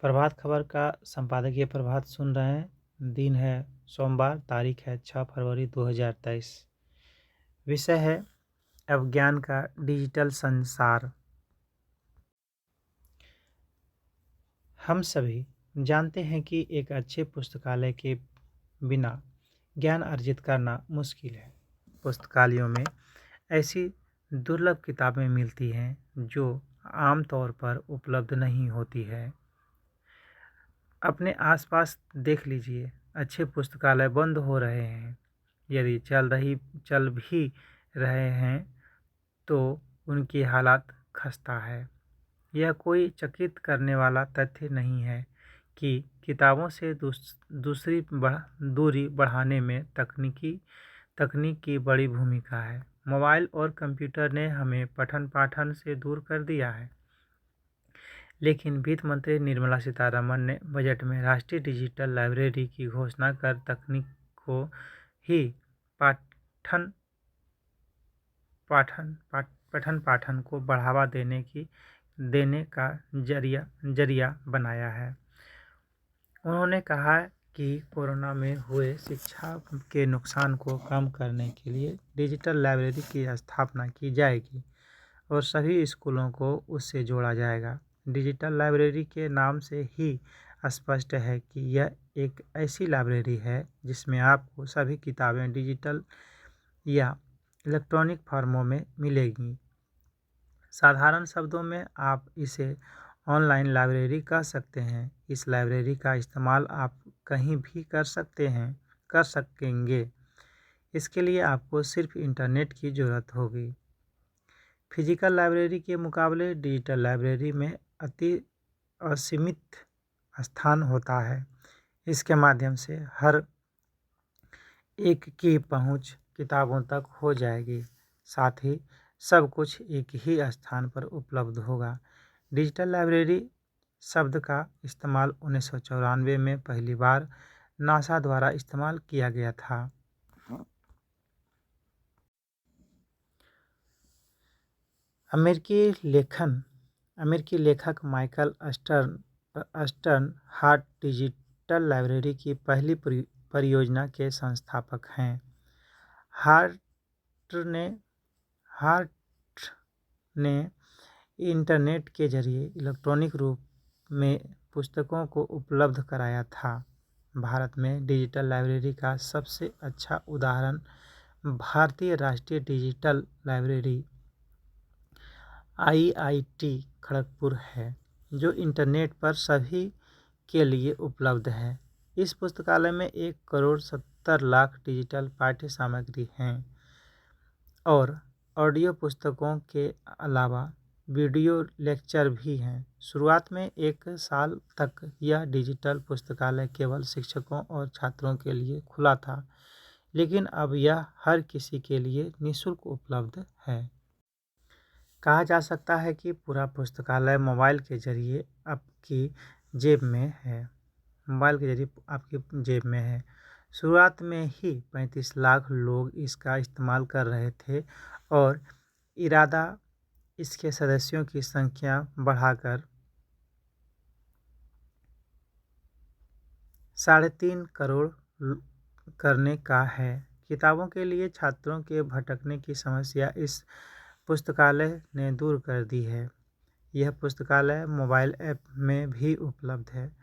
प्रभात खबर का संपादकीय प्रभात सुन रहे हैं। दिन है सोमवार, तारीख है 6 फरवरी 2023। विषय है अज्ञान का डिजिटल संसार। हम सभी जानते हैं कि एक अच्छे पुस्तकालय के बिना ज्ञान अर्जित करना मुश्किल है। पुस्तकालयों में ऐसी दुर्लभ किताबें मिलती हैं जो आमतौर पर उपलब्ध नहीं होती है। अपने आसपास देख लीजिए, अच्छे पुस्तकालय बंद हो रहे हैं। यदि चल भी रहे हैं तो उनकी हालत खस्ता है। यह कोई चकित करने वाला तथ्य नहीं है कि किताबों से दूरी बढ़ाने में तकनीक की बड़ी भूमिका है। मोबाइल और कंप्यूटर ने हमें पठन पाठन से दूर कर दिया है, लेकिन वित्त मंत्री निर्मला सीतारमण ने बजट में राष्ट्रीय डिजिटल लाइब्रेरी की घोषणा कर तकनीक को ही पठन पाठन को बढ़ावा देने का जरिया बनाया है। उन्होंने कहा कि कोरोना में हुए शिक्षा के नुकसान को कम करने के लिए डिजिटल लाइब्रेरी की स्थापना की जाएगी और सभी स्कूलों को उससे जोड़ा जाएगा। डिजिटल लाइब्रेरी के नाम से ही स्पष्ट है कि यह एक ऐसी लाइब्रेरी है जिसमें आपको सभी किताबें डिजिटल या इलेक्ट्रॉनिक फॉर्मों में मिलेंगी। साधारण शब्दों में आप इसे ऑनलाइन लाइब्रेरी कह सकते हैं। इस लाइब्रेरी का इस्तेमाल आप कहीं भी कर सकेंगे। इसके लिए आपको सिर्फ इंटरनेट की ज़रूरत होगी। फिजिकल लाइब्रेरी के मुकाबले डिजिटल लाइब्रेरी में असीमित स्थान होता है। इसके माध्यम से हर एक की पहुंच किताबों तक हो जाएगी, साथ ही सब कुछ एक ही स्थान पर उपलब्ध होगा। डिजिटल लाइब्रेरी शब्द का इस्तेमाल 1994 में पहली बार नासा द्वारा इस्तेमाल किया गया था। अमेरिकी लेखक माइकल अस्टर्न हार्ट डिजिटल लाइब्रेरी की पहली परियोजना के संस्थापक हैं। हार्ट ने इंटरनेट के जरिए इलेक्ट्रॉनिक रूप में पुस्तकों को उपलब्ध कराया था। भारत में डिजिटल लाइब्रेरी का सबसे अच्छा उदाहरण भारतीय राष्ट्रीय डिजिटल लाइब्रेरी IIT खड़गपुर है, जो इंटरनेट पर सभी के लिए उपलब्ध है। इस पुस्तकालय में 1,70,00,000 डिजिटल पाठ्य सामग्री हैं और ऑडियो पुस्तकों के अलावा वीडियो लेक्चर भी हैं। शुरुआत में 1 साल तक यह डिजिटल पुस्तकालय केवल शिक्षकों और छात्रों के लिए खुला था, लेकिन अब यह हर किसी के लिए निःशुल्क उपलब्ध है। कहा जा सकता है कि पूरा पुस्तकालय मोबाइल के जरिए आपकी जेब में है। शुरुआत में ही 35 लाख लोग इसका इस्तेमाल कर रहे थे और इरादा इसके सदस्यों की संख्या बढ़ाकर 3.5 करोड़ करने का है। किताबों के लिए छात्रों के भटकने की समस्या इस पुस्तकालय ने दूर कर दी है। यह पुस्तकालय मोबाइल ऐप में भी उपलब्ध है।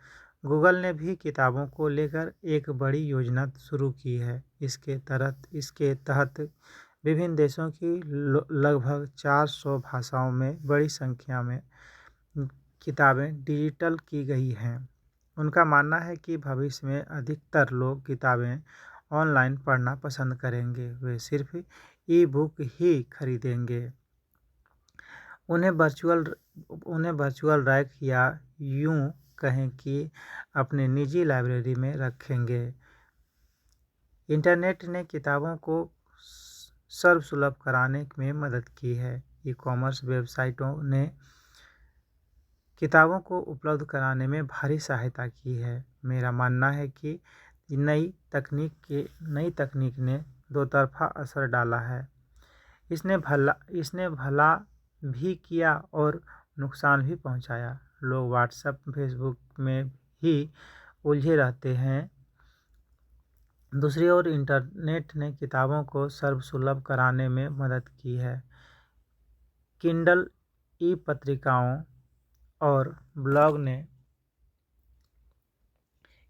गूगल ने भी किताबों को लेकर एक बड़ी योजना शुरू की है। इसके तहत विभिन्न देशों की लगभग 400 भाषाओं में बड़ी संख्या में किताबें डिजिटल की गई हैं। उनका मानना है कि भविष्य में अधिकतर लोग किताबें ऑनलाइन पढ़ना पसंद करेंगे। वे सिर्फ ई-बुक ही खरीदेंगे। उन्हें वर्चुअल रैक या यूं कहें कि अपने निजी लाइब्रेरी में रखेंगे। इंटरनेट ने किताबों को सर्वसुलभ कराने में मदद की है। ई-कॉमर्स वेबसाइटों ने किताबों को उपलब्ध कराने में भारी सहायता की है। मेरा मानना है कि नई तकनीक ने दो तरफा असर डाला है। इसने भला भी किया और नुकसान भी पहुंचाया। लोग व्हाट्सएप फेसबुक में ही उलझे रहते हैं। दूसरी ओर इंटरनेट ने किताबों को सर्वसुलभ कराने में मदद की है। किंडल, ई पत्रिकाओं और ब्लॉग ने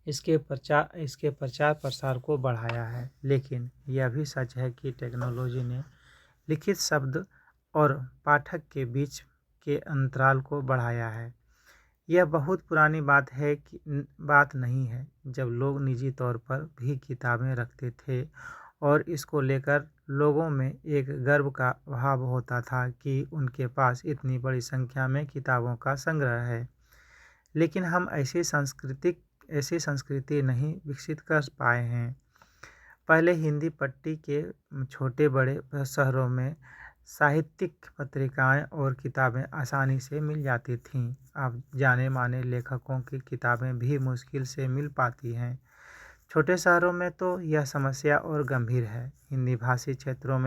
इसके प्रचार प्रसार को बढ़ाया है। लेकिन यह भी सच है कि टेक्नोलॉजी ने लिखित शब्द और पाठक के बीच के अंतराल को बढ़ाया है। यह बहुत पुरानी बात नहीं है जब लोग निजी तौर पर भी किताबें रखते थे और इसको लेकर लोगों में एक गर्व का भाव होता था कि उनके पास इतनी बड़ी संख्या में किताबों का संग्रह है। लेकिन हम ऐसी संस्कृति नहीं विकसित कर पाए हैं। पहले हिंदी पट्टी के छोटे बड़े शहरों में साहित्यिक पत्रिकाएं और किताबें आसानी से मिल जाती थीं। अब जाने माने लेखकों की किताबें भी मुश्किल से मिल पाती हैं। छोटे शहरों में तो यह समस्या और गंभीर है। हिंदी भाषी क्षेत्रों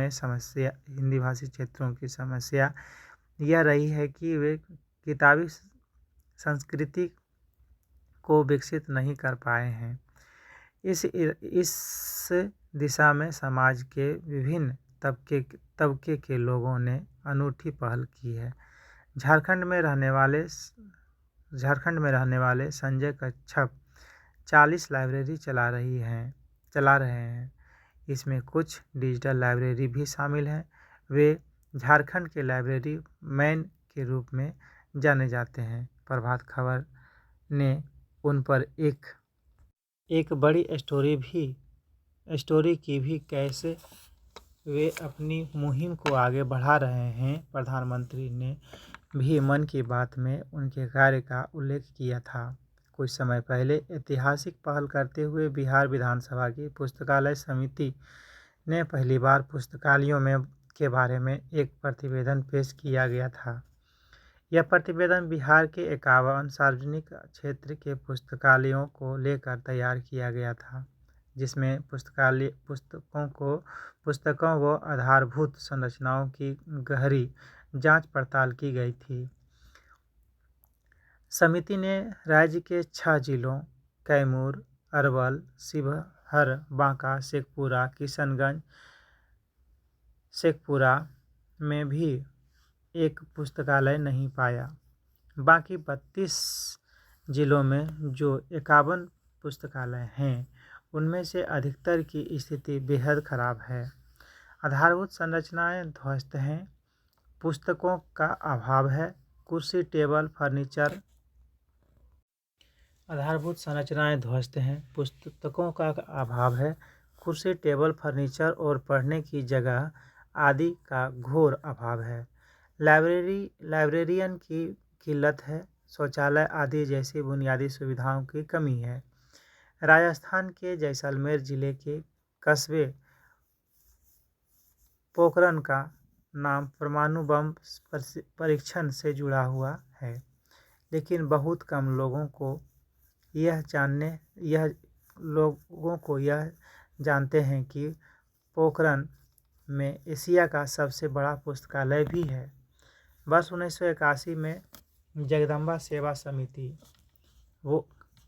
की समस्या यह रही है कि वे किताबी संस्कृति को विकसित नहीं कर पाए हैं। इस दिशा में समाज के विभिन्न तबके के लोगों ने अनूठी पहल की है। झारखंड में रहने वाले संजय कच्छप 40 लाइब्रेरी चला रहे हैं। इसमें कुछ डिजिटल लाइब्रेरी भी शामिल हैं। वे झारखंड के लाइब्रेरी मैन के रूप में जाने जाते हैं। प्रभात खबर ने उन पर एक बड़ी स्टोरी की भी कैसे वे अपनी मुहिम को आगे बढ़ा रहे हैं। प्रधानमंत्री ने भी मन की बात में उनके कार्य का उल्लेख किया था। कुछ समय पहले ऐतिहासिक पहल करते हुए बिहार विधानसभा की पुस्तकालय समिति ने पहली बार पुस्तकालयों के बारे में एक प्रतिवेदन पेश किया गया था। यह प्रतिवेदन बिहार के 51 सार्वजनिक क्षेत्र के पुस्तकालयों को लेकर तैयार किया गया था, जिसमें पुस्तकों व आधारभूत संरचनाओं की गहरी जांच पड़ताल की गई थी। समिति ने राज्य के 6 जिलों कैमूर, अरवल, शिवहर, बांका, शेखपुरा में भी एक पुस्तकालय नहीं पाया। बाकी 32 जिलों में जो 51 पुस्तकालय हैं, उनमें से अधिकतर की स्थिति बेहद खराब है। आधारभूत संरचनाएं ध्वस्त हैं, पुस्तकों का अभाव है, कुर्सी टेबल फर्नीचर और पढ़ने की जगह आदि का घोर अभाव है। लाइब्रेरियन की किल्लत है, शौचालय आदि जैसी बुनियादी सुविधाओं की कमी है। राजस्थान के जैसलमेर जिले के कस्बे पोखरन का नाम परमाणु बम परीक्षण से जुड़ा हुआ है, लेकिन बहुत कम लोगों को यह जानते हैं कि पोखरन में एशिया का सबसे बड़ा पुस्तकालय भी है। वर्ष 1981 में जगदम्बा सेवा समिति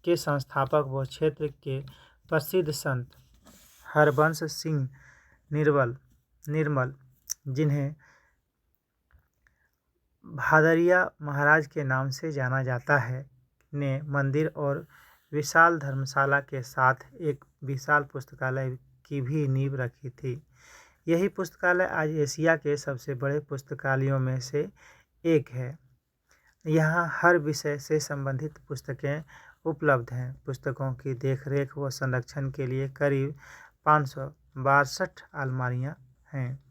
के संस्थापक व क्षेत्र के प्रसिद्ध संत हरबंश सिंह निर्मल, जिन्हें भादरिया महाराज के नाम से जाना जाता है, ने मंदिर और विशाल धर्मशाला के साथ एक विशाल पुस्तकालय की भी नींव रखी थी। यही पुस्तकालय आज एशिया के सबसे बड़े पुस्तकालयों में से एक है। यहाँ हर विषय से संबंधित पुस्तकें उपलब्ध हैं। पुस्तकों की देखरेख व संरक्षण के लिए करीब 562 अलमारियाँ हैं,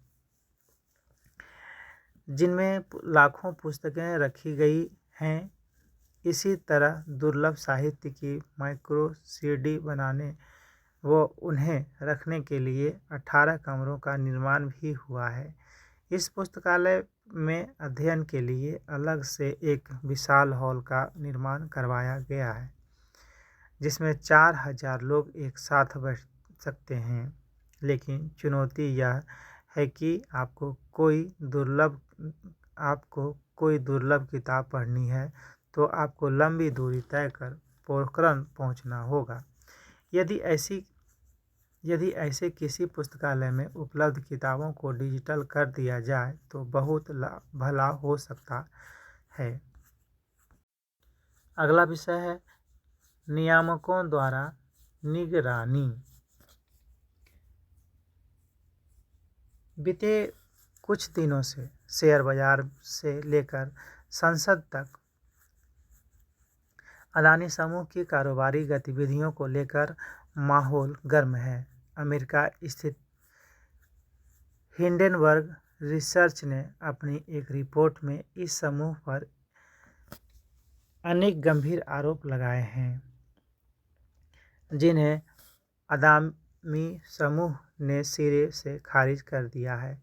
जिनमें लाखों पुस्तकें रखी गई हैं। इसी तरह दुर्लभ साहित्य की माइक्रो सीडी बनाने व उन्हें रखने के लिए 18 कमरों का निर्माण भी हुआ है। इस पुस्तकालय में अध्ययन के लिए अलग से एक विशाल हॉल का निर्माण करवाया गया है, जिसमें 4000 लोग एक साथ बैठ सकते हैं। लेकिन चुनौती यह है कि आपको कोई दुर्लभ किताब पढ़नी है तो आपको लंबी दूरी तय कर पोखरण पहुंचना होगा। यदि ऐसे किसी पुस्तकालय में उपलब्ध किताबों को डिजिटल कर दिया जाए तो बहुत भला हो सकता है। अगला विषय है नियामकों द्वारा निगरानी। बीते कुछ दिनों से शेयर बाजार से लेकर संसद तक अदानी समूह की कारोबारी गतिविधियों को लेकर माहौल गर्म है। अमेरिका स्थित हिंडेनबर्ग रिसर्च ने अपनी एक रिपोर्ट में इस समूह पर अनेक गंभीर आरोप लगाए हैं, जिन्हें अदानी समूह ने सिरे से खारिज कर दिया है।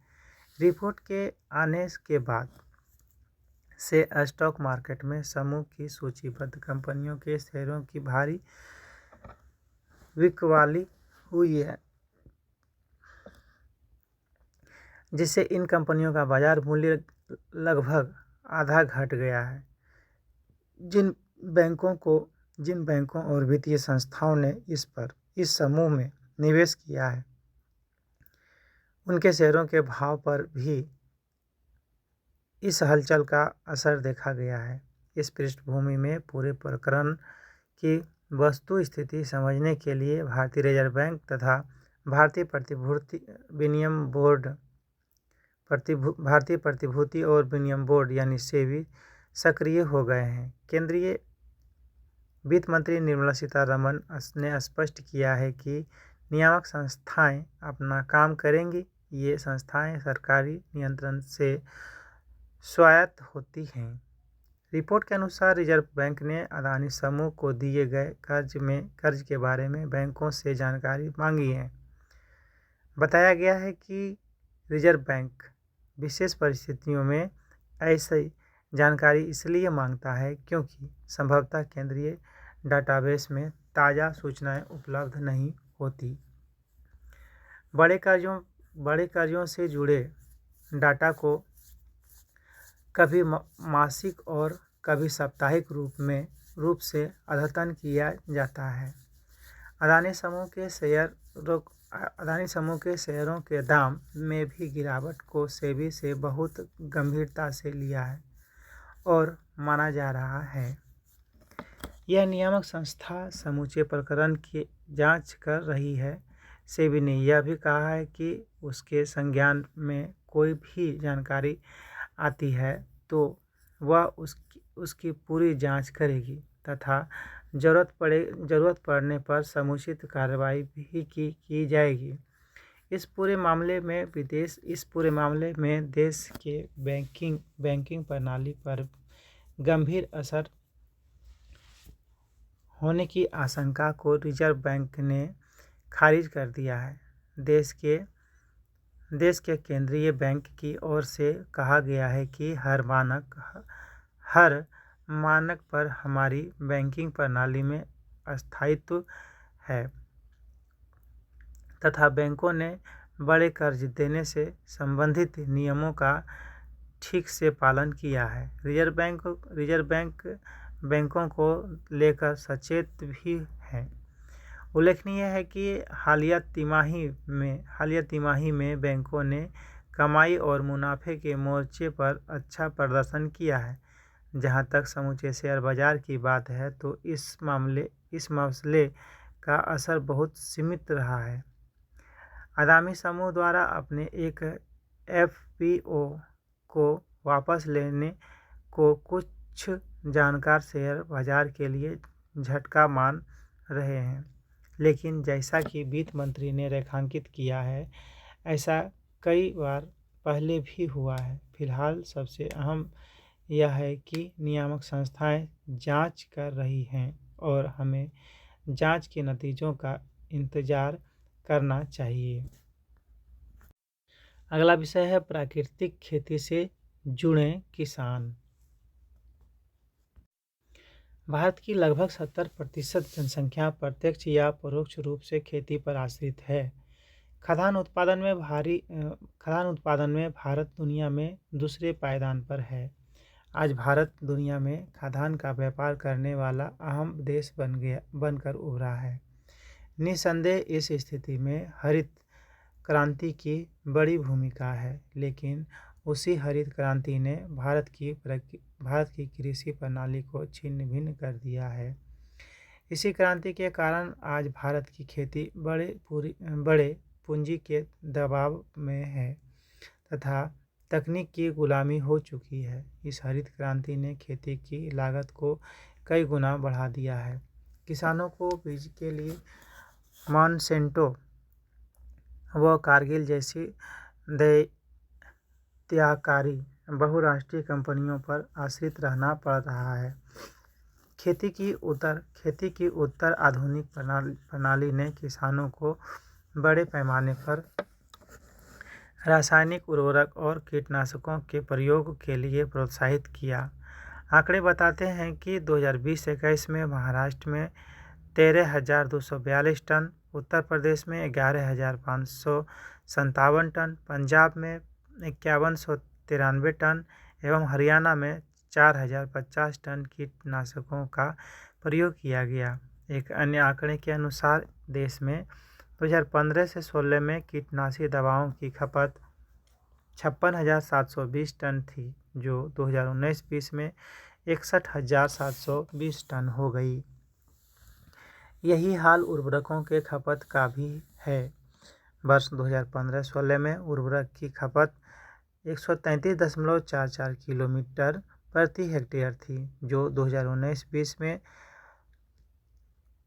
रिपोर्ट के आने के बाद से स्टॉक मार्केट में समूह की सूचीबद्ध कंपनियों के शेयरों की भारी बिकवाली हुई है, जिससे इन कंपनियों का बाजार मूल्य लगभग आधा घट गया है। जिन बैंकों और वित्तीय संस्थाओं ने इस समूह में निवेश किया है, उनके शेयरों के भाव पर भी इस हलचल का असर देखा गया है। इस पृष्ठभूमि में पूरे प्रकरण की वस्तु स्थिति समझने के लिए भारतीय रिजर्व बैंक तथा भारतीय प्रतिभूति और विनिमय बोर्ड यानी सेबी सक्रिय हो गए हैं। केंद्रीय वित्त मंत्री निर्मला सीतारमण ने स्पष्ट किया है कि नियामक संस्थाएं अपना काम करेंगी। ये संस्थाएं सरकारी नियंत्रण से स्वायत्त होती हैं। रिपोर्ट के अनुसार रिजर्व बैंक ने अदानी समूह को दिए गए कर्ज के बारे में बैंकों से जानकारी मांगी है। बताया गया है कि रिजर्व बैंक विशेष परिस्थितियों में ऐसी जानकारी इसलिए मांगता है क्योंकि संभवतः केंद्रीय डाटाबेस में ताज़ा सूचनाएं उपलब्ध नहीं होती। बड़े कर्जों से जुड़े डाटा को कभी मासिक और कभी साप्ताहिक रूप से अद्यतन किया जाता है। अदानी समूह के शेयरों के दाम में भी गिरावट को सेबी से बहुत गंभीरता से लिया है और माना जा रहा है। यह नियामक संस्था समूचे प्रकरण की जांच कर रही है। सेबी ने यह भी कहा है कि उसके संज्ञान में कोई भी जानकारी आती है तो वह उसकी पूरी जांच करेगी तथा जरूरत पड़ने पर समुचित कार्रवाई भी की जाएगी। इस पूरे मामले में देश के बैंकिंग प्रणाली पर गंभीर असर होने की आशंका को रिजर्व बैंक ने खारिज कर दिया है। देश के केंद्रीय बैंक की ओर से कहा गया है कि हर मानक पर हमारी बैंकिंग प्रणाली में स्थायित्व है तथा बैंकों ने बड़े कर्ज देने से संबंधित नियमों का ठीक से पालन किया है। रिजर्व बैंक बैंकों को लेकर सचेत भी है। उल्लेखनीय है कि हालिया तिमाही में बैंकों ने कमाई और मुनाफे के मोर्चे पर अच्छा प्रदर्शन किया है। जहां तक समूचे शेयर बाजार की बात है तो इस मसले का असर बहुत सीमित रहा है। अदानी समूह द्वारा अपने एक एफपीओ को वापस लेने को कुछ जानकार शेयर बाजार के लिए झटका मान रहे हैं, लेकिन जैसा कि वित्त मंत्री ने रेखांकित किया है, ऐसा कई बार पहले भी हुआ है। फिलहाल सबसे अहम यह है कि नियामक संस्थाएं जांच कर रही हैं और हमें जांच के नतीजों का इंतजार करना चाहिए। अगला विषय है प्राकृतिक खेती से जुड़े किसान। भारत की लगभग 70% जनसंख्या प्रत्यक्ष या परोक्ष रूप से खेती पर आश्रित है। खाद्यान्न उत्पादन में भारत दुनिया में दूसरे पायदान पर है। आज भारत दुनिया में खाद्यान्न का व्यापार करने वाला अहम देश बनकर उभरा है। निस्संदेह इस स्थिति में हरित क्रांति की बड़ी भूमिका है, लेकिन उसी हरित क्रांति ने भारत की कृषि प्रणाली को छिन्न भिन्न कर दिया है। इसी क्रांति के कारण आज भारत की खेती बड़े पूंजी के दबाव में है तथा तकनीक की गुलामी हो चुकी है। इस हरित क्रांति ने खेती की लागत को कई गुना बढ़ा दिया है। किसानों को बीज के लिए मॉन्सेंटो व कारगिल जैसी दैत्याकारी बहुराष्ट्रीय कंपनियों पर आश्रित रहना पड़ रहा है। खेती की उत्तर आधुनिक प्रणाली ने किसानों को बड़े पैमाने पर रासायनिक उर्वरक और कीटनाशकों के प्रयोग के लिए प्रोत्साहित किया। आंकड़े बताते हैं कि 2020-21 में महाराष्ट्र में 13,242 टन, उत्तर प्रदेश में 11,557 टन, पंजाब में 5,193 टन एवं हरियाणा में 4,050 टन कीटनाशकों का प्रयोग किया गया। एक अन्य आंकड़े के अनुसार देश में 2015 से 16 में कीटनाशी दवाओं की खपत 56,720 टन थी, जो 2019-20 में 61,720 टन हो गई। यही हाल उर्वरकों के खपत का भी है। वर्ष 2015-16 में उर्वरक की खपत 133.44 किलोमीटर प्रति हेक्टेयर थी, जो 2019-20 में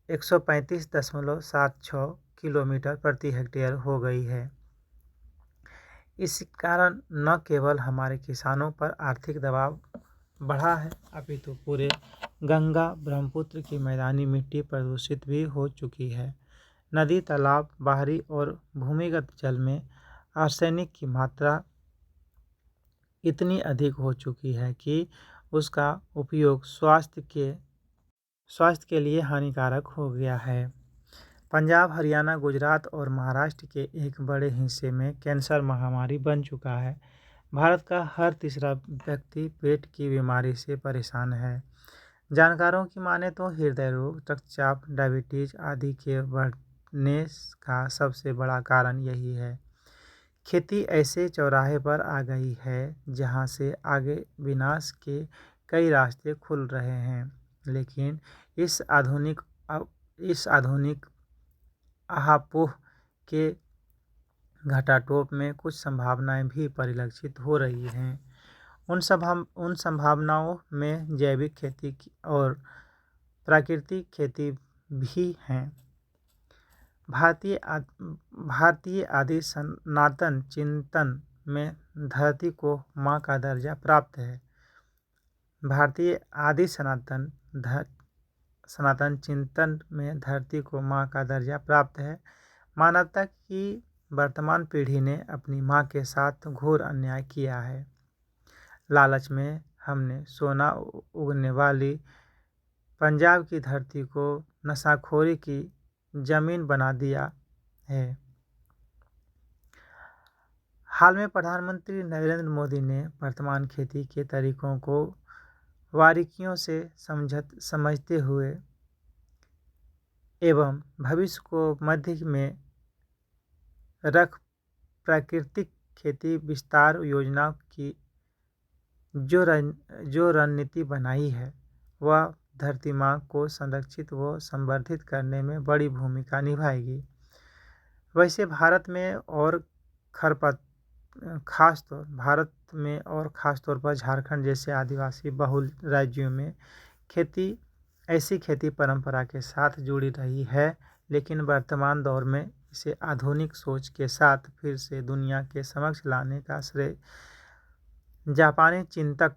135.76 किलोमीटर प्रति हेक्टेयर हो गई है। इस कारण न केवल हमारे किसानों पर आर्थिक दबाव बढ़ा है, अपितु पूरे गंगा ब्रह्मपुत्र की मैदानी मिट्टी प्रदूषित भी हो चुकी है। नदी, तालाब, बाहरी और भूमिगत जल में आर्सेनिक की मात्रा इतनी अधिक हो चुकी है कि उसका उपयोग स्वास्थ्य के लिए हानिकारक हो गया है। पंजाब, हरियाणा, गुजरात और महाराष्ट्र के एक बड़े हिस्से में कैंसर महामारी बन चुका है। भारत का हर तीसरा व्यक्ति पेट की बीमारी से परेशान है। जानकारों की माने तो हृदय रोग, रक्तचाप, डायबिटीज आदि के बढ़ने का सबसे बड़ा कारण यही है। खेती ऐसे चौराहे पर आ गई है जहां से आगे विनाश के कई रास्ते खुल रहे हैं, लेकिन इस आधुनिक आहापोह के घटाटोप में कुछ संभावनाएं भी परिलक्षित हो रही हैं। उन संभावनाओं में जैविक खेती और प्राकृतिक खेती भी हैं। भारतीय आदि सनातन चिंतन में धरती को माँ का दर्जा प्राप्त है। भारतीय आदि सनातन चिंतन में धरती को माँ का दर्जा प्राप्त है। मानवता की वर्तमान पीढ़ी ने अपनी माँ के साथ घोर अन्याय किया है। लालच में हमने सोना उगने वाली पंजाब की धरती को नशाखोरी की जमीन बना दिया है। हाल में प्रधानमंत्री नरेंद्र मोदी ने वर्तमान खेती के तरीकों को बारीकियों से समझते हुए एवं भविष्य को मध्य में रख प्राकृतिक खेती विस्तार योजना की जो रणनीति बनाई है, वह धरती माँ को संरक्षित व संवर्धित करने में बड़ी भूमिका निभाएगी। वैसे भारत में और खासतौर पर झारखंड जैसे आदिवासी बहुल राज्यों में ऐसी खेती परंपरा के साथ जुड़ी रही है, लेकिन वर्तमान दौर में इसे आधुनिक सोच के साथ फिर से दुनिया के समक्ष लाने का श्रेय जापानी चिंतक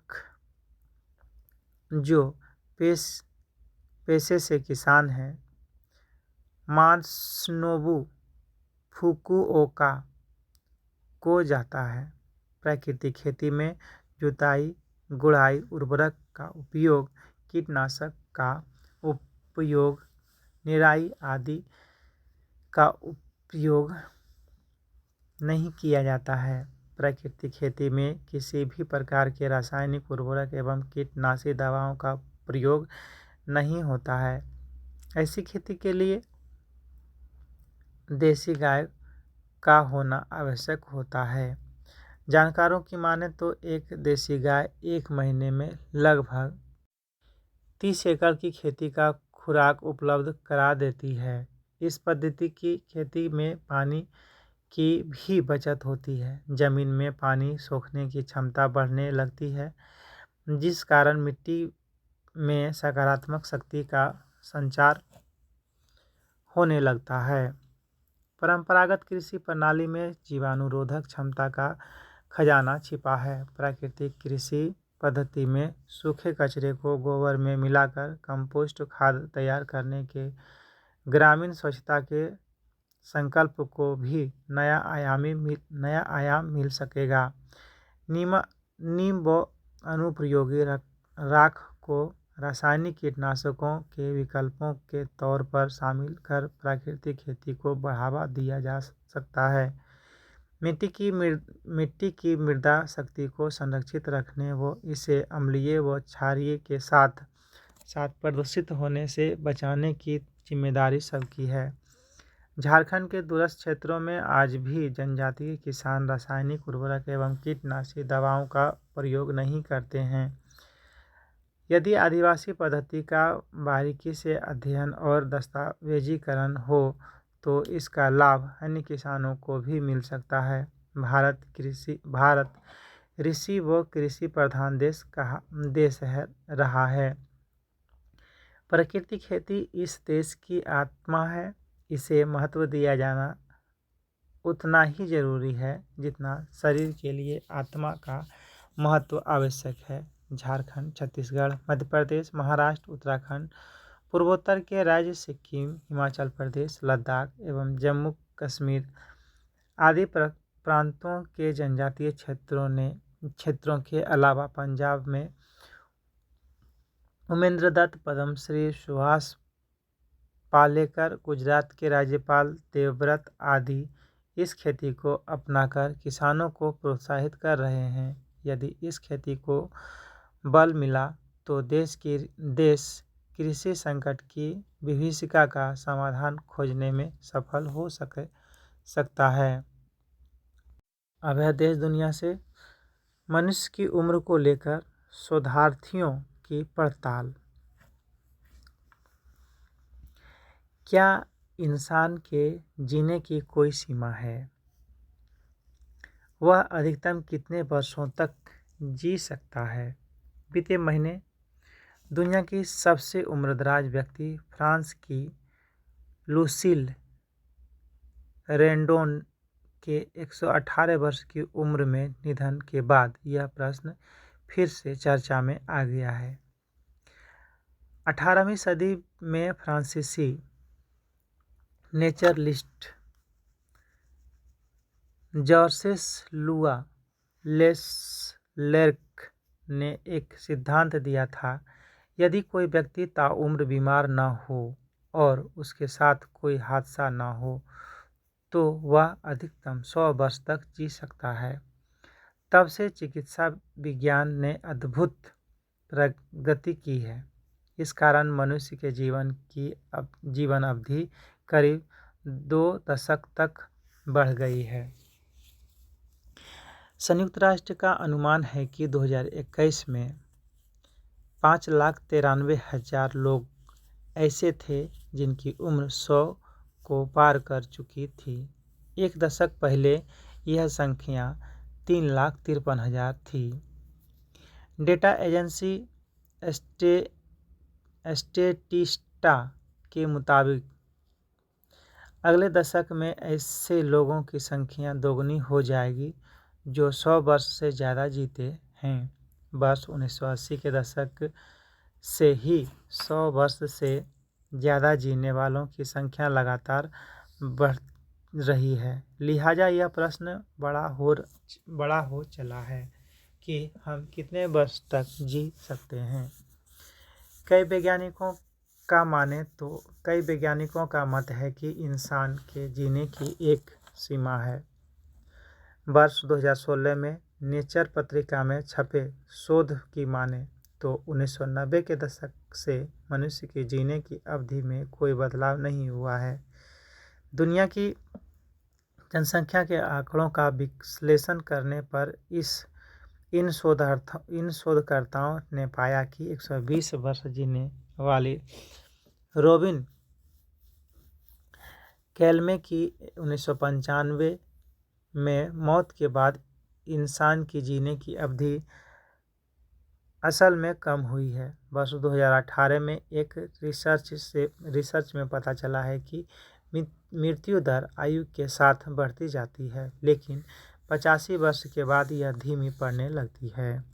जो पेशे से किसान हैं, मात्सुनोबु फुकुओका को जाता है। प्राकृतिक खेती में जुताई, गुड़ाई, उर्वरक का उपयोग, कीटनाशक का उपयोग, निराई आदि का उपयोग नहीं किया जाता है। प्राकृतिक खेती में किसी भी प्रकार के रासायनिक उर्वरक एवं कीटनाशी दवाओं का प्रयोग नहीं होता है। ऐसी खेती के लिए देसी गाय का होना आवश्यक होता है। जानकारों की माने तो एक देसी गाय 1 महीने में लगभग 30 एकड़ की खेती का खुराक उपलब्ध करा देती है। इस पद्धति की खेती में पानी की भी बचत होती है। जमीन में पानी सोखने की क्षमता बढ़ने लगती है, जिस कारण मिट्टी में सकारात्मक शक्ति का संचार होने लगता है। परंपरागत कृषि प्रणाली में जीवाणुरोधक क्षमता का खजाना छिपा है। प्राकृतिक कृषि पद्धति में सूखे कचरे को गोबर में मिलाकर कंपोस्ट खाद तैयार करने के ग्रामीण स्वच्छता के संकल्प को भी नया आयाम मिल सकेगा। नीम व अनुपयोगी राख को रासायनिक कीटनाशकों के विकल्पों के तौर पर शामिल कर प्राकृतिक खेती को बढ़ावा दिया जा सकता है। मिट्टी की मृदा शक्ति को संरक्षित रखने व इसे अम्लीय व क्षारीय के साथ प्रदूषित होने से बचाने की जिम्मेदारी सबकी है। झारखंड के दूरस्थ क्षेत्रों में आज भी जनजातीय किसान रासायनिक उर्वरक एवं कीटनाशी दवाओं का प्रयोग नहीं करते हैं। यदि आदिवासी पद्धति का बारीकी से अध्ययन और दस्तावेजीकरण हो तो इसका लाभ अन्य किसानों को भी मिल सकता है। भारत कृषि व कृषि प्रधान देश रहा है। प्राकृतिक खेती इस देश की आत्मा है। इसे महत्व दिया जाना उतना ही जरूरी है जितना शरीर के लिए आत्मा का महत्व आवश्यक है। झारखंड, छत्तीसगढ़, मध्य प्रदेश, महाराष्ट्र, उत्तराखंड, पूर्वोत्तर के राज्य सिक्किम, हिमाचल प्रदेश, लद्दाख एवं जम्मू कश्मीर आदि प्रांतों के जनजातीय क्षेत्रों के अलावा पंजाब में उमेंद्र दत्त, पद्मश्री सुभाष पालेकर, गुजरात के राज्यपाल देवव्रत आदि इस खेती को अपनाकर किसानों को प्रोत्साहित कर रहे हैं। यदि इस खेती को बल मिला तो देश कृषि संकट की विभीषिका का समाधान खोजने में सफल हो सकता है। अब है देश दुनिया से मनुष्य की उम्र को लेकर शोधार्थियों की पड़ताल। क्या इंसान के जीने की कोई सीमा है? वह अधिकतम कितने वर्षों तक जी सकता है? बीते महीने दुनिया की सबसे उम्रदराज व्यक्ति फ्रांस की लुसील रेंडोन के 118 वर्ष की उम्र में निधन के बाद यह प्रश्न फिर से चर्चा में आ गया है। 18वीं सदी में फ्रांसीसी नेचरलिस्ट जॉर्जेस लुआ लेस्लेर्क ने एक सिद्धांत दिया था, यदि कोई व्यक्ति ताउम्र बीमार न हो और उसके साथ कोई हादसा न हो तो वह अधिकतम 100 वर्ष तक जी सकता है। तब से चिकित्सा विज्ञान ने अद्भुत प्रगति की है। इस कारण मनुष्य के जीवन अवधि करीब 2 दशक तक बढ़ गई है। संयुक्त राष्ट्र का अनुमान है कि 2021 में 5,93,000 लोग ऐसे थे जिनकी उम्र 100 को पार कर चुकी थी। एक दशक पहले यह संख्या 3,53,000 थी। डेटा एजेंसी स्टेटिस्टा के मुताबिक अगले दशक में ऐसे लोगों की संख्या दोगुनी हो जाएगी जो 100 वर्ष से ज़्यादा जीते हैं। वर्ष 1980 के दशक से ही 100 वर्ष से ज़्यादा जीने वालों की संख्या लगातार बढ़ रही है। लिहाजा यह प्रश्न बड़ा हो चला है कि हम कितने वर्ष तक जी सकते हैं। कई वैज्ञानिकों का मत है कि इंसान के जीने की एक सीमा है। वर्ष 2016 में नेचर पत्रिका में छपे शोध की माने तो 1990 के दशक से मनुष्य के जीने की अवधि में कोई बदलाव नहीं हुआ है। दुनिया की जनसंख्या के आंकड़ों का विश्लेषण करने पर इन शोधकर्ताओं ने पाया कि 120 वर्ष जीने वाली रॉबिन कैल्मे की 1995 में मौत के बाद इंसान की जीने की अवधि असल में कम हुई है। वर्ष 2018 में एक रिसर्च में पता चला है कि मृत्यु दर आयु के साथ बढ़ती जाती है, लेकिन 85 वर्ष के बाद यह धीमी पड़ने लगती है।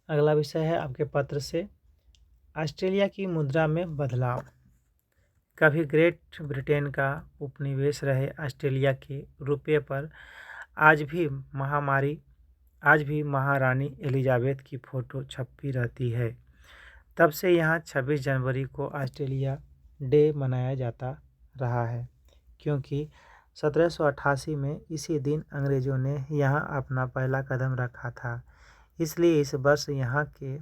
अगला विषय है आपके पत्र से, ऑस्ट्रेलिया की मुद्रा में बदलाव। कभी ग्रेट ब्रिटेन का उपनिवेश रहे ऑस्ट्रेलिया के रुपये पर आज भी महारानी एलिजाबेथ की फ़ोटो छपी रहती है। तब से यहाँ 26 जनवरी को ऑस्ट्रेलिया डे मनाया जाता रहा है, क्योंकि 1788 में इसी दिन अंग्रेज़ों ने यहाँ अपना पहला कदम रखा था। इसलिए इस वर्ष यहाँ के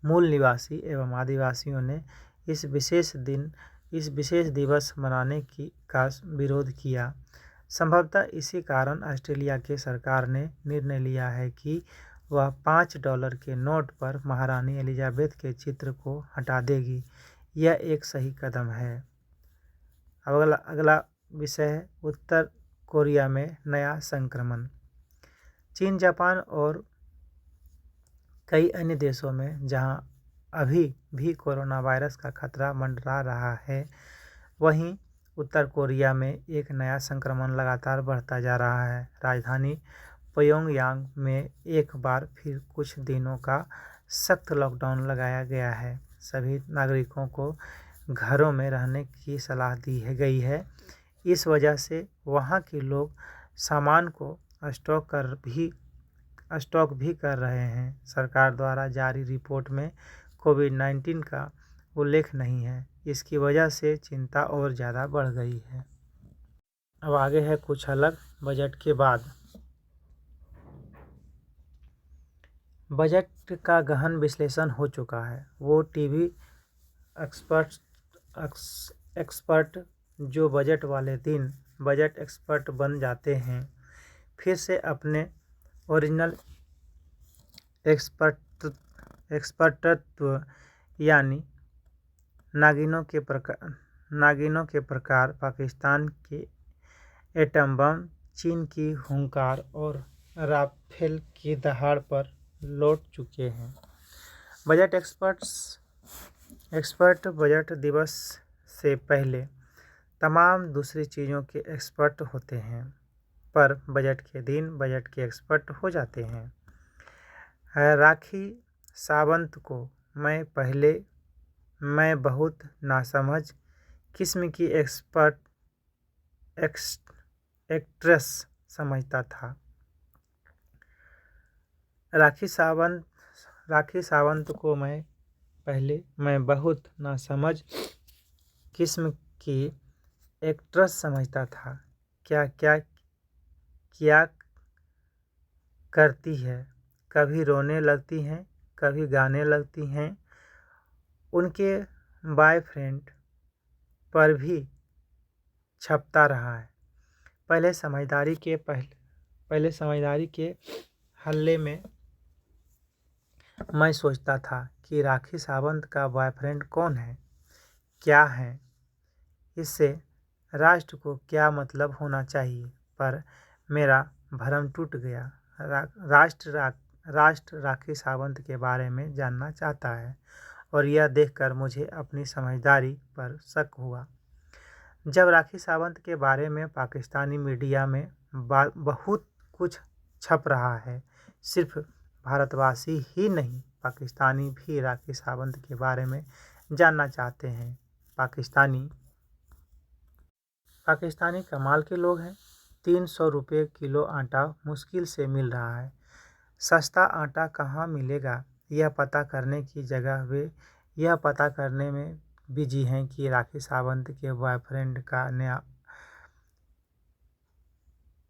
मूल निवासी एवं आदिवासियों ने इस विशेष दिवस मनाने का विरोध किया। संभवतः इसी कारण ऑस्ट्रेलिया की सरकार ने निर्णय लिया है कि वह $5 के नोट पर महारानी एलिजाबेथ के चित्र को हटा देगी। यह एक सही कदम है। अगला विषय है उत्तर कोरिया में नया संक्रमण। चीन, जापान और कई अन्य देशों में जहां अभी भी कोरोना वायरस का खतरा मंडरा रहा है, वहीं उत्तर कोरिया में एक नया संक्रमण लगातार बढ़ता जा रहा है। राजधानी प्योंगयांग में एक बार फिर कुछ दिनों का सख्त लॉकडाउन लगाया गया है। सभी नागरिकों को घरों में रहने की सलाह दी गई है। इस वजह से वहां के लोग सामान को स्टॉक भी कर रहे हैं। सरकार द्वारा जारी रिपोर्ट में कोविड-19 का उल्लेख नहीं है। इसकी वजह से चिंता और ज़्यादा बढ़ गई है। अब आगे है कुछ अलग बजट के बाद। बजट का गहन विश्लेषण हो चुका है। वो टीवी एक्सपर्ट जो बजट वाले दिन बजट एक्सपर्ट बन जाते हैं, फिर से अपने ओरिजिनल एक्सपर्टत्व यानी नागिनों के प्रकार, पाकिस्तान के एटम बम, चीन की हुंकार और राफेल की दहाड़ पर लौट चुके हैं। बजट एक्सपर्ट बजट दिवस से पहले तमाम दूसरी चीज़ों के एक्सपर्ट होते हैं, पर बजट के दिन बजट के एक्सपर्ट हो जाते हैं। राखी सावंत को मैं बहुत नासमझ किस्म की एक्ट्रेस समझता था। राखी सावंत को मैं बहुत नासमझ किस्म की एक्ट्रेस समझता था। क्या करती है, कभी रोने लगती हैं, कभी गाने लगती हैं। उनके बॉयफ्रेंड पर भी छपता रहा है। पहले समझदारी के हल्ले में मैं सोचता था कि राखी सावंत का बॉयफ्रेंड कौन है, क्या है, इससे राष्ट्र को क्या मतलब होना चाहिए। पर मेरा भ्रम टूट गया। राष्ट्र राखी सावंत के बारे में जानना चाहता है, और यह देखकर मुझे अपनी समझदारी पर शक हुआ। जब राखी सावंत के बारे में पाकिस्तानी मीडिया में बहुत कुछ छप रहा है, सिर्फ भारतवासी ही नहीं, पाकिस्तानी भी राखी सावंत के बारे में जानना चाहते हैं। पाकिस्तानी कमाल के लोग हैं। 300 रुपये किलो आटा मुश्किल से मिल रहा है। सस्ता आटा कहाँ मिलेगा, यह पता करने की जगह वे यह पता करने में बिजी हैं कि राखी सावंत के बॉयफ्रेंड का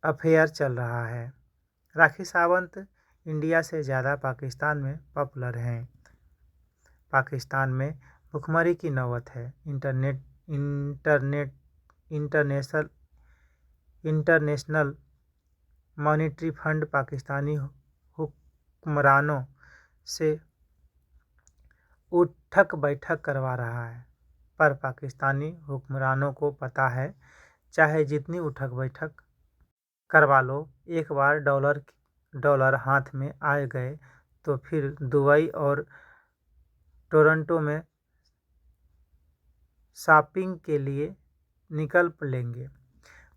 अफेयर चल रहा है। राखी सावंत इंडिया से ज़्यादा पाकिस्तान में पॉपुलर हैं। पाकिस्तान में भुखमरी की नौबत है। International international monetary fund Pakistani हुक्मरानों से उठक बैठक करवा रहा है, पर पाकिस्तानी हुक्मरानों को पता है चाहे जितनी उठक बैठक करवा लो, एक बार डॉलर हाथ में आ गए तो फिर दुबई और टोरंटो में शॉपिंग के लिए निकल लेंगे।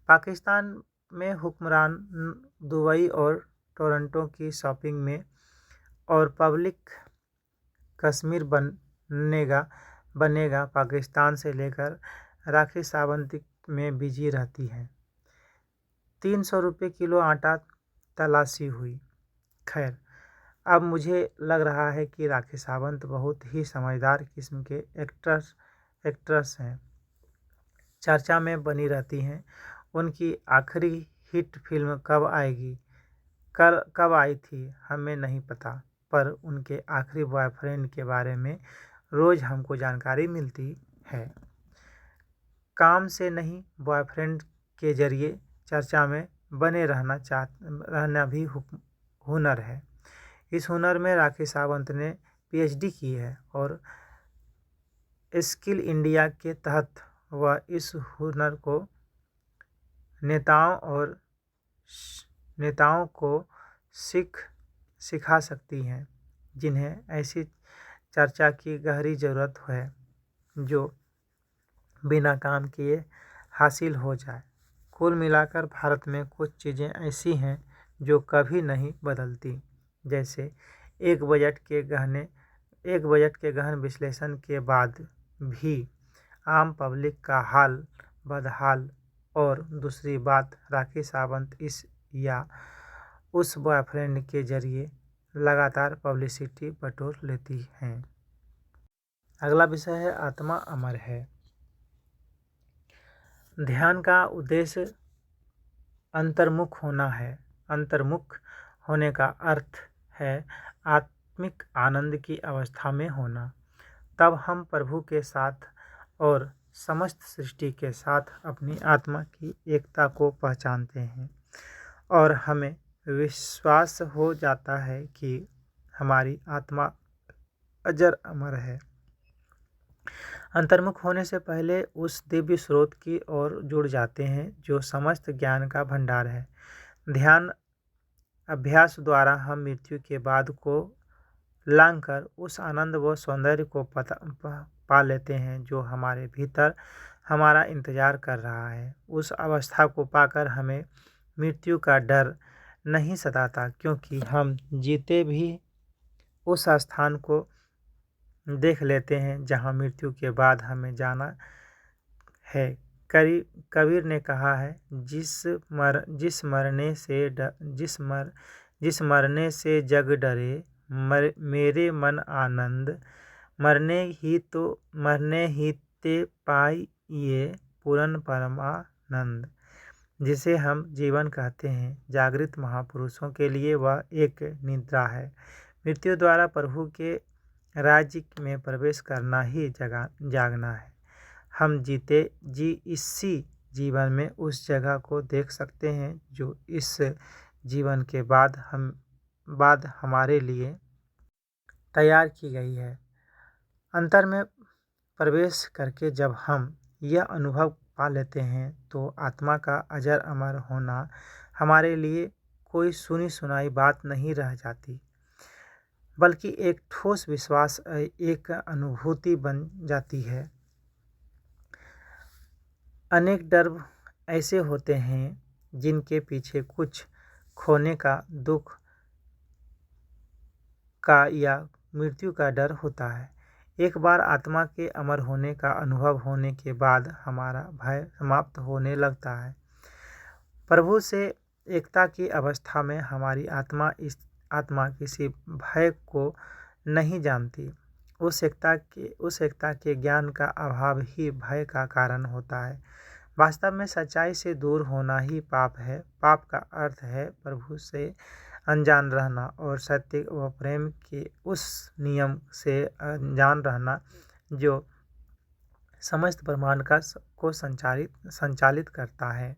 पाकिस्तान में हुक्मरान दुबई और टोरंटो की शॉपिंग में और पब्लिक कश्मीर बनेगा पाकिस्तान से लेकर राखी सावंत में बिजी रहती हैं। 300 रुपये किलो आटा तलाशी हुई। खैर, अब मुझे लग रहा है कि राखी सावंत बहुत ही समझदार किस्म के एक्ट्रेस हैं, चर्चा में बनी रहती हैं। उनकी आखिरी हिट फिल्म कब आई थी हमें नहीं पता, पर उनके आखिरी बॉयफ्रेंड के बारे में रोज़ हमको जानकारी मिलती है। काम से नहीं, बॉयफ्रेंड के जरिए चर्चा में बने रहना भी हुनर है। इस हुनर में राखी सावंत ने PhD की है और स्किल इंडिया के तहत वह इस हुनर को नेताओं को सिखा सकती हैं, जिन्हें ऐसी चर्चा की गहरी ज़रूरत है जो बिना काम किए हासिल हो जाए। कुल मिलाकर भारत में कुछ चीज़ें ऐसी हैं जो कभी नहीं बदलती, जैसे एक बजट के गहन विश्लेषण के बाद भी आम पब्लिक का हाल बदहाल, और दूसरी बात, राखी सावंत इस या उस बॉयफ्रेंड के जरिए लगातार पब्लिसिटी बटोर लेती हैं। अगला विषय है आत्मा अमर है। ध्यान का उद्देश्य अंतर्मुख होना है। अंतर्मुख होने का अर्थ है आत्मिक आनंद की अवस्था में होना। तब हम प्रभु के साथ और समस्त सृष्टि के साथ अपनी आत्मा की एकता को पहचानते हैं और हमें विश्वास हो जाता है कि हमारी आत्मा अजर अमर है। अंतर्मुख होने से पहले उस दिव्य स्रोत की ओर जुड़ जाते हैं जो समस्त ज्ञान का भंडार है। ध्यान अभ्यास द्वारा हम मृत्यु के बाद को लांघकर उस आनंद व सौंदर्य को पा लेते हैं जो हमारे भीतर हमारा इंतजार कर रहा है। उस अवस्था को पाकर हमें मृत्यु का डर नहीं सताता, क्योंकि हम जीते भी उस स्थान को देख लेते हैं जहां मृत्यु के बाद हमें जाना है। कबीर ने कहा है, जिस मरने से जग डरे, मेरे मन आनंद, मरने ही ते पाइए पूर्ण परमानंद। जिसे हम जीवन कहते हैं, जागृत महापुरुषों के लिए वह एक निद्रा है। मृत्यु द्वारा प्रभु के राज्य में प्रवेश करना ही जागना है। हम इसी जीवन में उस जगह को देख सकते हैं जो इस जीवन के बाद हमारे लिए तैयार की गई है। अंतर में प्रवेश करके जब हम यह अनुभव पा लेते हैं तो आत्मा का अजर अमर होना हमारे लिए कोई सुनी सुनाई बात नहीं रह जाती, बल्कि एक ठोस विश्वास, एक अनुभूति बन जाती है। अनेक डर ऐसे होते हैं जिनके पीछे कुछ खोने का, दुख का या मृत्यु का डर होता है। एक बार आत्मा के अमर होने का अनुभव होने के बाद हमारा भय समाप्त होने लगता है। प्रभु से एकता की अवस्था में हमारी आत्मा किसी भय को नहीं जानती। उस एकता के ज्ञान का अभाव ही भय का कारण होता है। वास्तव में सच्चाई से दूर होना ही पाप है। पाप का अर्थ है प्रभु से अनजान रहना और सत्य व प्रेम के उस नियम से अनजान रहना जो समस्त ब्रह्मांड को संचालित करता है।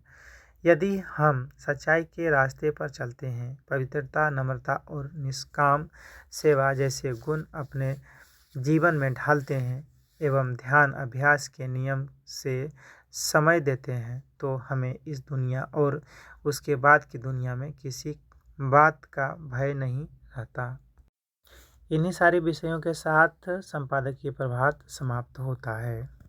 यदि हम सच्चाई के रास्ते पर चलते हैं, पवित्रता, नम्रता और निष्काम सेवा जैसे गुण अपने जीवन में ढालते हैं एवं ध्यान अभ्यास के नियम से समय देते हैं, तो हमें इस दुनिया और उसके बाद की दुनिया में किसी बात का भय नहीं रहता। इन्हीं सारे विषयों के साथ संपादकीय प्रभात समाप्त होता है।